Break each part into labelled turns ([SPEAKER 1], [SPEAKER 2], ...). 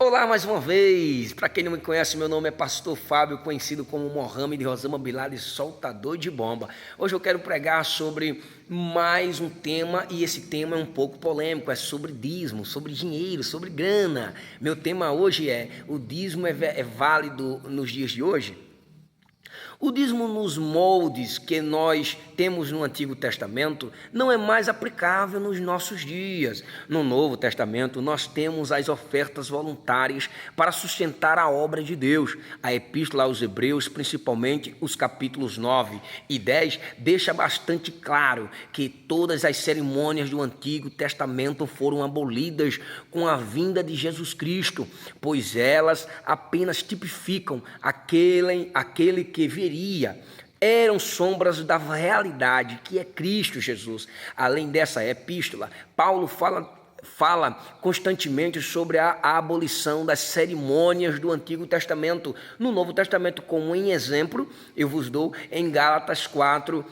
[SPEAKER 1] Olá mais uma vez, para quem não me conhece, meu nome é Pastor Fábio, conhecido como Mohamed Rosama Bilal, soltador de bomba. Hoje eu quero pregar sobre mais um tema, e esse tema é um pouco polêmico, é sobre dízimo, sobre dinheiro, sobre grana. Meu tema hoje é: o dízimo é válido nos dias de hoje? O dízimo nos moldes que nós temos no Antigo Testamento não é mais aplicável nos nossos dias. No Novo Testamento, nós temos as ofertas voluntárias para sustentar a obra de Deus. A Epístola aos Hebreus, principalmente os capítulos 9 e 10, deixa bastante claro que todas as cerimônias do Antigo Testamento foram abolidas com a vinda de Jesus Cristo, pois elas apenas tipificam aquele que viria. Eram sombras da realidade que é Cristo Jesus. Além dessa epístola, Paulo fala constantemente sobre a abolição das cerimônias do Antigo Testamento. No Novo Testamento, como em exemplo, eu vos dou em Gálatas 4,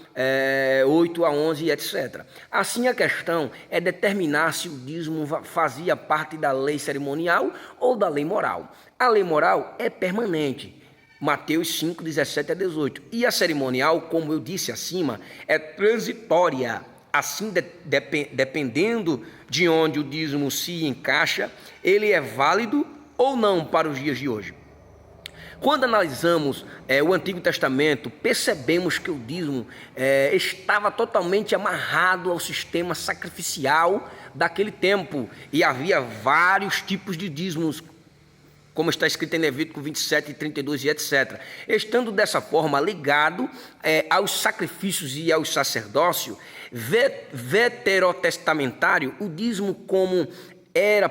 [SPEAKER 1] 8 a 11, etc. Assim, a questão é determinar se o dízimo fazia parte da lei cerimonial ou da lei moral. A lei moral é permanente, Mateus 5, 17 a 18. E a cerimonial, como eu disse acima, é transitória. Assim, dependendo de onde o dízimo se encaixa, ele é válido ou não para os dias de hoje. Quando analisamos o Antigo Testamento, percebemos que o dízimo estava totalmente amarrado ao sistema sacrificial daquele tempo. E havia vários tipos de dízimos, como está escrito em Levítico 27, 32 e etc. Estando dessa forma ligado aos sacrifícios e ao sacerdócio veterotestamentário, o dízimo, como era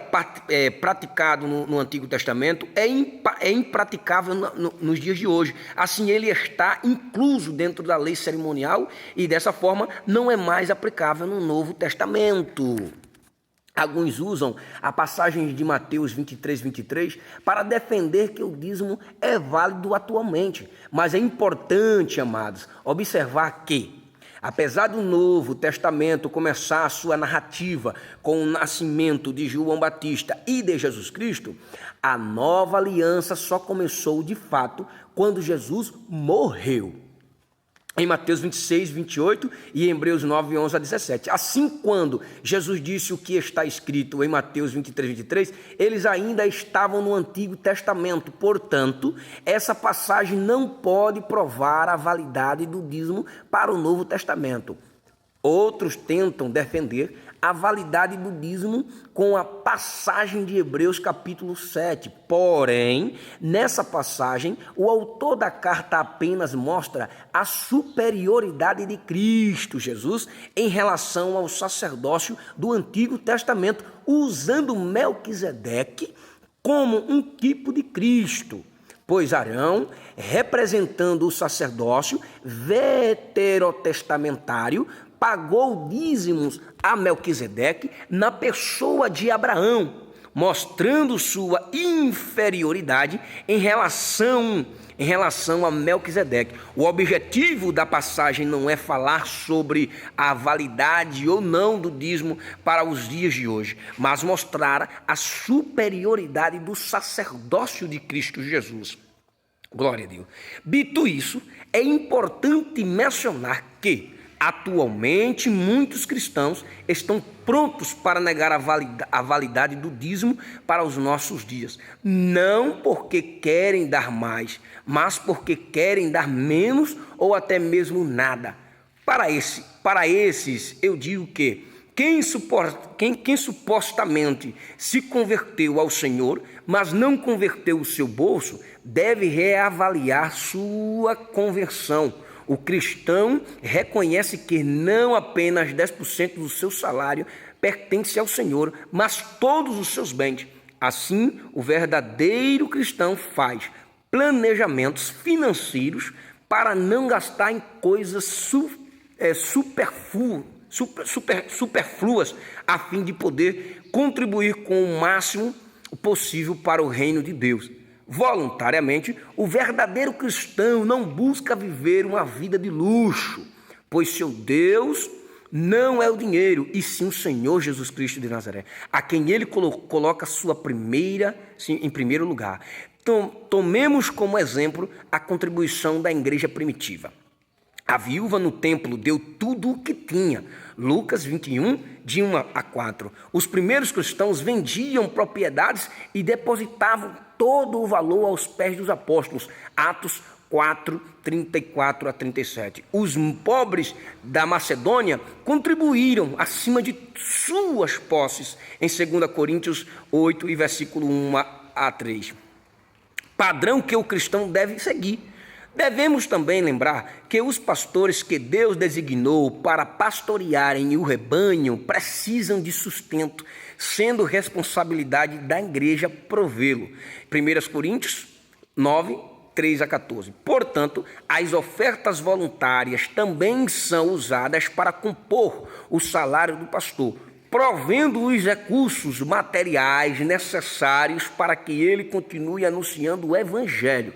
[SPEAKER 1] praticado no Antigo Testamento, é impraticável nos dias de hoje. Assim, ele está incluso dentro da lei cerimonial e, dessa forma, não é mais aplicável no Novo Testamento. Alguns usam a passagem de Mateus 23, 23 para defender que o dízimo é válido atualmente. Mas é importante, amados, observar que, apesar do Novo Testamento começar a sua narrativa com o nascimento de João Batista e de Jesus Cristo, a nova aliança só começou de fato quando Jesus morreu. Em Mateus 26, 28 e em Hebreus 9, 11 a 17. Assim, quando Jesus disse o que está escrito em Mateus 23, 23, eles ainda estavam no Antigo Testamento. Portanto, essa passagem não pode provar a validade do dízimo para o Novo Testamento. Outros tentam defender a validade do dízimo com a passagem de Hebreus capítulo 7. Porém, nessa passagem, o autor da carta apenas mostra a superioridade de Cristo Jesus em relação ao sacerdócio do Antigo Testamento, usando Melquisedeque como um tipo de Cristo. Pois Arão, representando o sacerdócio veterotestamentário, pagou dízimos a Melquisedeque na pessoa de Abraão, mostrando sua inferioridade em relação a Melquisedeque. O objetivo da passagem não é falar sobre a validade ou não do dízimo para os dias de hoje, mas mostrar a superioridade do sacerdócio de Cristo Jesus. Glória a Deus. Dito isso, é importante mencionar que, atualmente, muitos cristãos estão prontos para negar a validade do dízimo para os nossos dias. Não porque querem dar mais, mas porque querem dar menos ou até mesmo nada. Para esses, eu digo que quem supostamente se converteu ao Senhor, mas não converteu o seu bolso, deve reavaliar sua conversão. O cristão reconhece que não apenas 10% do seu salário pertence ao Senhor, mas todos os seus bens. Assim, o verdadeiro cristão faz planejamentos financeiros para não gastar em coisas superfluas, a fim de poder contribuir com o máximo possível para o reino de Deus. Voluntariamente, o verdadeiro cristão não busca viver uma vida de luxo, pois seu Deus não é o dinheiro, e sim o Senhor Jesus Cristo de Nazaré, a quem ele coloca em primeiro lugar. Então, tomemos como exemplo a contribuição da igreja primitiva. A viúva no templo deu tudo o que tinha. Lucas 21, de 1 a 4. Os primeiros cristãos vendiam propriedades e depositavam todo o valor aos pés dos apóstolos. Atos 4, 34 a 37. Os pobres da Macedônia contribuíram acima de suas posses, em 2 Coríntios 8, e versículo 1 a 3. Padrão que o cristão deve seguir. Devemos também lembrar que os pastores que Deus designou para pastorearem o rebanho precisam de sustento, sendo responsabilidade da igreja provê-lo. 1 Coríntios 9, 3 a 14. Portanto, as ofertas voluntárias também são usadas para compor o salário do pastor, provendo os recursos materiais necessários para que ele continue anunciando o evangelho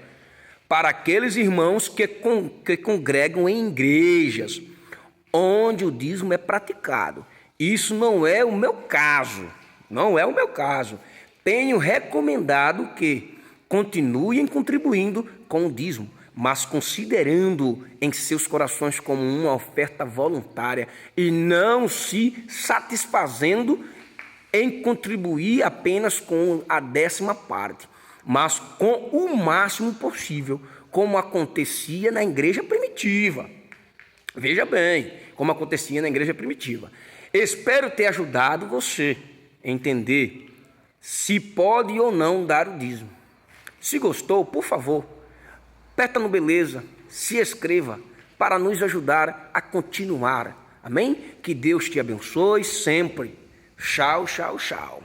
[SPEAKER 1] para aqueles irmãos que congregam em igrejas onde o dízimo é praticado. Isso não é o meu caso, Tenho recomendado que continuem contribuindo com o dízimo, mas considerando em seus corações como uma oferta voluntária e não se satisfazendo em contribuir apenas com a 10ª parte, mas com o máximo possível, como acontecia na igreja primitiva. Veja bem, como acontecia na igreja primitiva. Espero ter ajudado você a entender se pode ou não dar o dízimo. Se gostou, por favor, aperta no beleza, se inscreva para nos ajudar a continuar. Amém? Que Deus te abençoe sempre. Tchau, tchau, tchau.